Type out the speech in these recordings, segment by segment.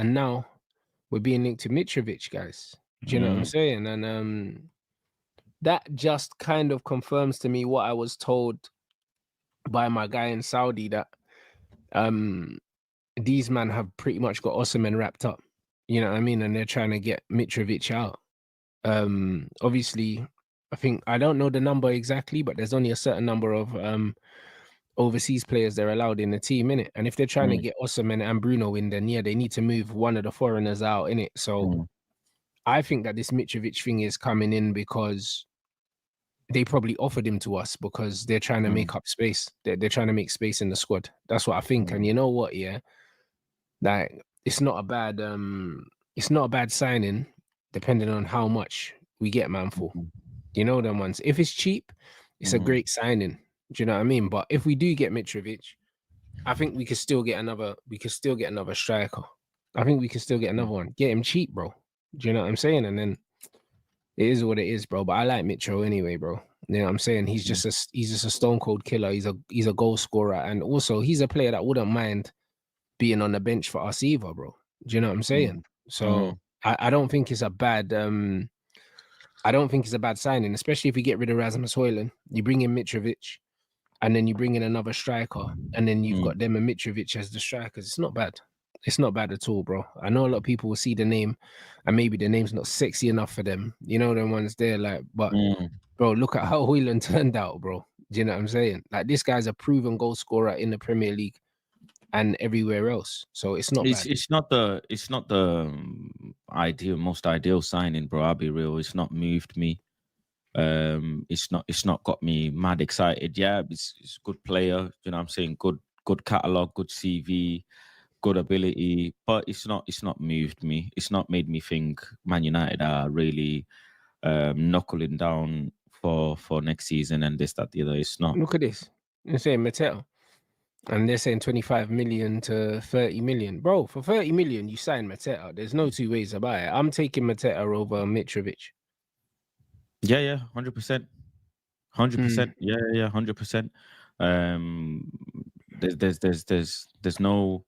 and now we're being linked to Mitrovic, guys. Do you know what I'm saying? And that just kind of confirms to me what I was told by my guy in Saudi, that these men have pretty much got Osimhen wrapped up. You know what I mean? And they're trying to get Mitrovic out. Obviously, I don't know the number exactly, but there's only a certain number of overseas players they're allowed in the team, innit? And if they're trying to get Osimhen and Bruno in, then yeah, they need to move one of the foreigners out, innit? So I think that this Mitrovic thing is coming in because they probably offered him to us because they're trying to make up space. They're trying to make space in the squad. That's what I think. And you know what? Yeah, like it's not a bad signing, depending on how much we get man for. You know them ones. If it's cheap, it's a great signing. Do you know what I mean? But if we do get Mitrovic, I think we could still get another. We could still get another striker. I think we could still get another one. Get him cheap, bro. Do you know what I'm saying? And then it is what it is, bro. But I like Mitro anyway, bro. You know what I'm saying? He's just a stone cold killer. He's a goal scorer, and also he's a player that wouldn't mind being on the bench for us either, bro. Do you know what I'm saying? So I don't think it's a bad I don't think it's a bad signing, especially if you get rid of Rasmus Højlund, you bring in Mitrovic, and then you bring in another striker, and then you've got them and Mitrovic as the strikers. It's not bad. It's not bad at all, bro. I know a lot of people will see the name, and maybe the name's not sexy enough for them. You know, them ones there, like, but bro, look at how Højlund turned out, bro. Do you know what I'm saying? Like, this guy's a proven goal scorer in the Premier League and everywhere else. So it's not bad. It's not the most ideal signing, bro. I'll be real. It's not moved me. It's not got me mad excited. Yeah, it's a good player. You know what I'm saying? Good catalog, good CV, good ability, but it's not moved me. It's not made me think Man United are really knuckling down for next season and this, that, the other. It's not. Look at this. They're saying Mateta. And they're saying 25 million to 30 million. Bro, for 30 million, you sign Mateta. There's no two ways about it. I'm taking Mateta over Mitrovic. Yeah, 100%. 100%. Yeah, 100%. There's no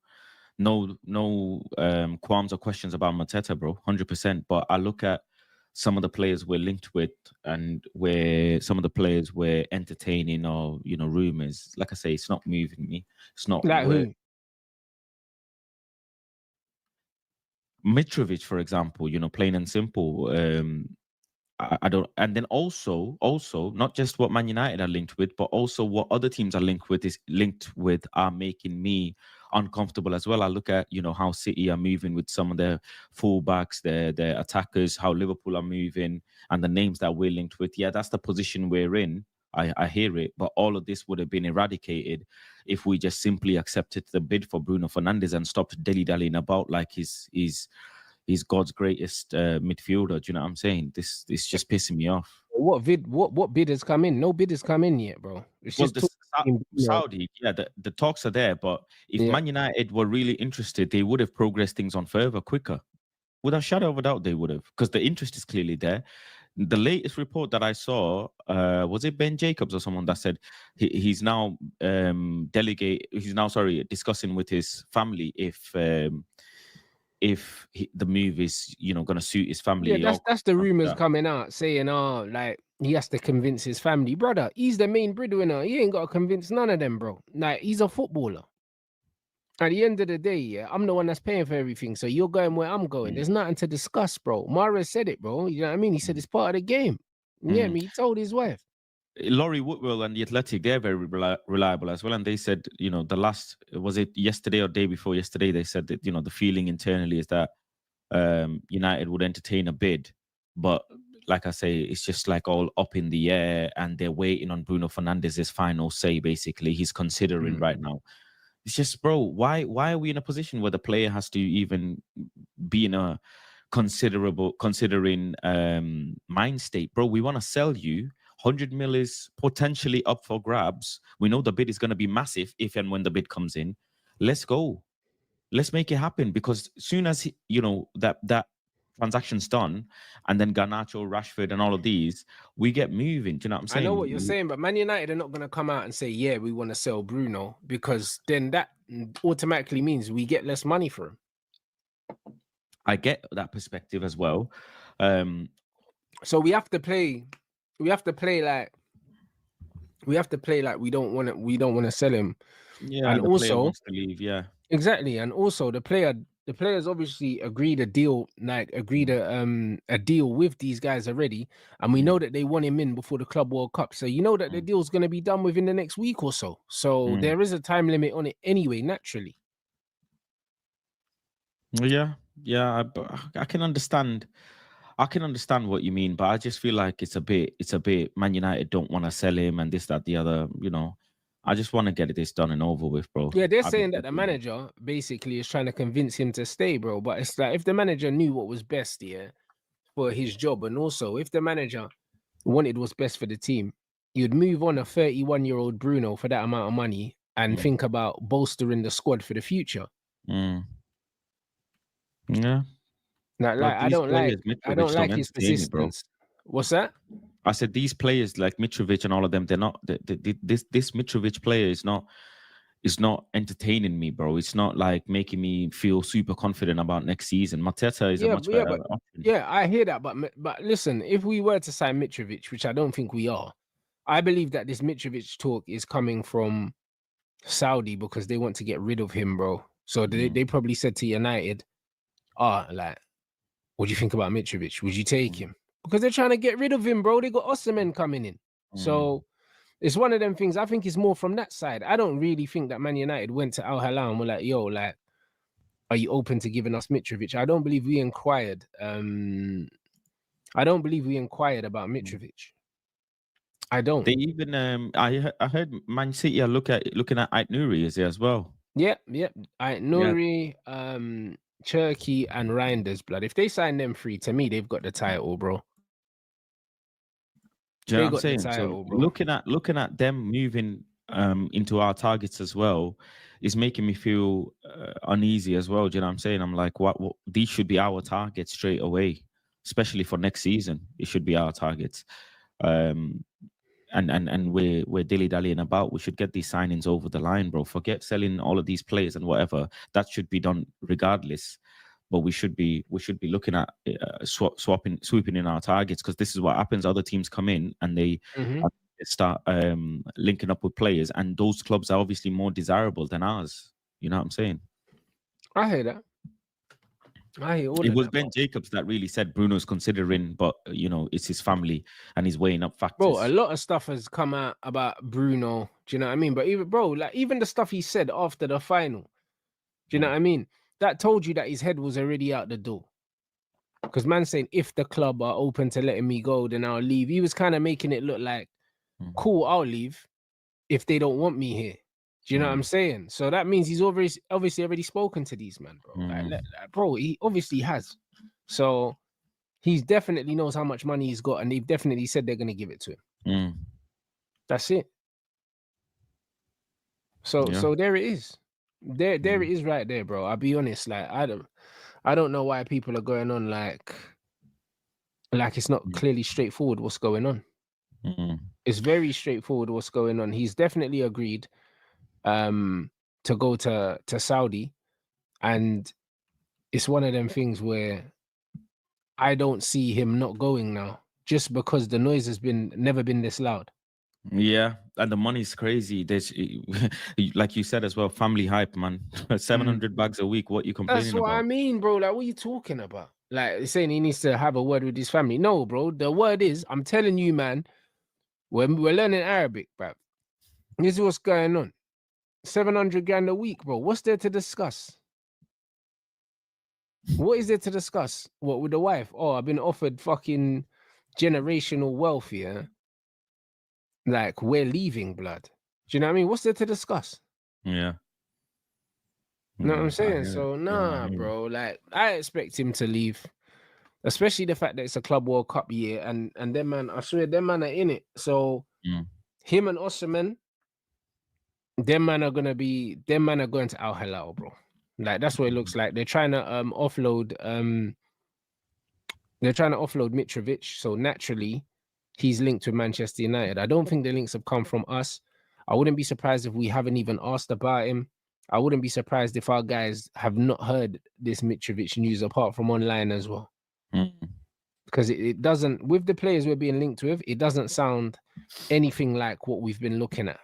qualms or questions about Mateta, bro. 100%. But I look at some of the players we're linked with, and where some of the players we're entertaining, or rumors. Like I say, it's not moving me. It's not like who? Mitrovic, for example. Plain and simple. I don't, and then also not just what Man United are linked with, but also what other teams are linked with are making me uncomfortable as well. I look at how City are moving with some of their fullbacks, their attackers, how Liverpool are moving, and the names that we're linked with. Yeah, that's the position we're in. I hear it, but all of this would have been eradicated if we just simply accepted the bid for Bruno Fernandez and stopped dilly-dallying about like he's God's greatest midfielder. Do you know what I'm saying? This just pissing me off. What bid has come in? No bid has come in yet, bro. It's just Saudi. Yeah, the talks are there, but if Man United were really interested, they would have progressed things on further quicker. Without a shadow of a doubt, they would have, because the interest is clearly there. The latest report that I saw, was it Ben Jacobs or someone that said he's now discussing with his family if the move is going to suit his family. Yeah, that's the rumors coming out saying, like he has to convince his family. Brother, he's the main breadwinner. He ain't got to convince none of them, bro. Like, he's a footballer. At the end of the day, yeah, I'm the one that's paying for everything. So you're going where I'm going. There's nothing to discuss, bro. Mahrez said it, bro. You know what I mean? He said it's part of the game. Yeah, he told his wife. Laurie Woodwell and The Athletic, they're very reliable as well. And they said, the last, was it yesterday or day before yesterday, they said that, the feeling internally is that United would entertain a bid. But like I say, it's just like all up in the air, and they're waiting on Bruno Fernandez's final say, basically. He's considering right now. It's just, bro, why are we in a position where the player has to even be in a considering mind state? Bro, we want to sell you. 100 mil is potentially up for grabs. We know the bid is going to be massive if and when the bid comes in. Let's go. Let's make it happen, because soon as that transaction's done, and then Garnacho, Rashford, and all of these, we get moving. Do you know what I'm saying? I know what you're saying, but Man United are not going to come out and say, yeah, we want to sell Bruno, because then that automatically means we get less money for him. I get that perspective as well. So we have to play like we don't want to sell him. Yeah, And and the player also, wants to leave. Yeah. exactly, and also the players obviously agreed a deal with these guys already, and we know that they want him in before the Club World Cup. So you know that the deal's going to be done within the next week or so. So there is a time limit on it anyway, naturally. Yeah, I can understand. I can understand what you mean, but I just feel like it's a bit. Man United don't want to sell him and this, that, the other. You know, I just want to get this done and over with, bro. Yeah, they're I'll be saying that the totally honest. manager basically is trying to convince him to stay, bro. But it's like if the manager knew what was best, for his job, and also if the manager wanted what's best for the team, you'd move on a 31-year-old Bruno for that amount of money and think about bolstering the squad for the future. Mm. Yeah, Like but these players, I don't Mitrovic, don't like his entertain me, bro. persistence. What's that? I said these players like Mitrovic and all of them, they're not. This Mitrovic player is not entertaining me, bro. It's not like making me feel super confident about next season. Mateta is a much better option. Yeah, I hear that, but listen, if we were to sign Mitrovic, which I don't think we are, I believe that this Mitrovic talk is coming from Saudi because they want to get rid of him, bro. So they probably said to United, like, what do you think about Mitrovic? Would you take him? Because they're trying to get rid of him, bro. They got Osimhen coming in. So it's one of them things. I think it's more from that side. I don't really think that Man United went to Al Hilal and were like, yo, like, are you open to giving us Mitrovic? I don't believe we inquired. I don't believe we inquired about Mitrovic. I don't. They even I heard Man City are looking at Ait Nouri as well. Yeah. Nouri, Cherky, and Reinders, blood. If they sign them free, to me, they've got the title, bro. Do you know They what I'm got the saying? title, So bro. looking at them moving into our targets as well is making me feel uneasy as well. Do you know what I'm saying? I'm like, what these should be our targets straight away, especially for next season. It should be our targets. And we're dilly-dallying about. We should get these signings over the line, bro. Forget selling all of these players and whatever. That should be done regardless. But we should be looking at swooping in our targets, because this is what happens. Other teams come in and they start linking up with players, and those clubs are obviously more desirable than ours. You know what I'm saying? I hear that. I hear all It of was that, Ben Jacobs that really said Bruno's considering, but it's his family and he's weighing up factors. bro. A lot of stuff has come out about Bruno. Do you know what I mean? But even the stuff he said after the final. Do you know what I mean? That told you that his head was already out the door. Because man saying, if the club are open to letting me go, then I'll leave. He was kind of making it look like, cool, I'll leave if they don't want me here. Do you know what I'm saying? So that means he's obviously already spoken to these men, bro. Bro, he obviously has. So he definitely knows how much money he's got, and they've definitely said they're going to give it to him. That's it. So there it is. There it is right there, bro. I'll be honest. Like, I don't know why people are going on like it's not clearly straightforward what's going on. It's very straightforward what's going on. He's definitely agreed to go to Saudi, and it's one of them things where I don't see him not going now, just because the noise has never been this loud. Yeah, and the money's crazy. There's, like you said as well, family hype, man. 700 bags a week. What you complaining That's what about? I mean, bro. Like, what are you talking about? Like, saying he needs to have a word with his family. No, bro. The word is, I'm telling you, man, when we're learning Arabic, bro, this is what's going on. 700 grand a week, bro. What's there to discuss? What is there to discuss? What, with the wife? Oh, I've been offered fucking generational wealth here. Like, we're leaving, blood. Do you know what I mean? What's there to discuss? Yeah. You know what I'm saying? So, nah, bro. Like, I expect him to leave. Especially the fact that it's a Club World Cup year, and them man, I swear, them man are in it. So, him and Osimhen, them man are going to Al Hilal, bro. Like, that's what it looks like. They're trying to offload Mitrovic, so naturally he's linked with Manchester United. I don't think the links have come from us. I wouldn't be surprised if we haven't even asked about him. I wouldn't be surprised if our guys have not heard this Mitrovic news apart from online as well. Because it doesn't, with the players we're being linked with, it doesn't sound anything like what we've been looking at.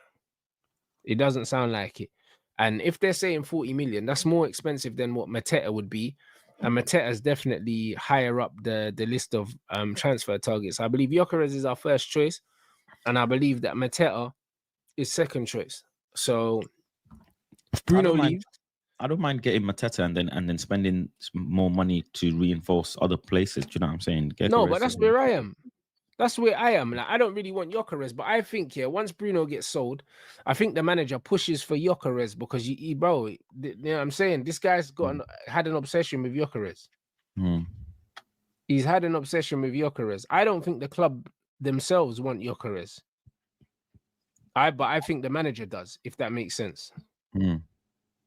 It doesn't sound like it. And if they're saying 40 million, that's more expensive than what Mateta would be. And Mateta is definitely higher up the list of transfer targets. I believe Gyökeres is our first choice. And I believe that Mateta is second choice. So if Bruno leaves, I don't mind getting Mateta and then spending more money to reinforce other places. Do you know what I'm saying? no, but that's where I am. That's where I am. Like, I don't really want Gyökeres, but I think once Bruno gets sold, I think the manager pushes for Gyökeres because bro, you know what I'm saying? This guy's had an obsession with Gyökeres. He's had an obsession with Gyökeres. I don't think the club themselves want Gyökeres. But I think the manager does, if that makes sense.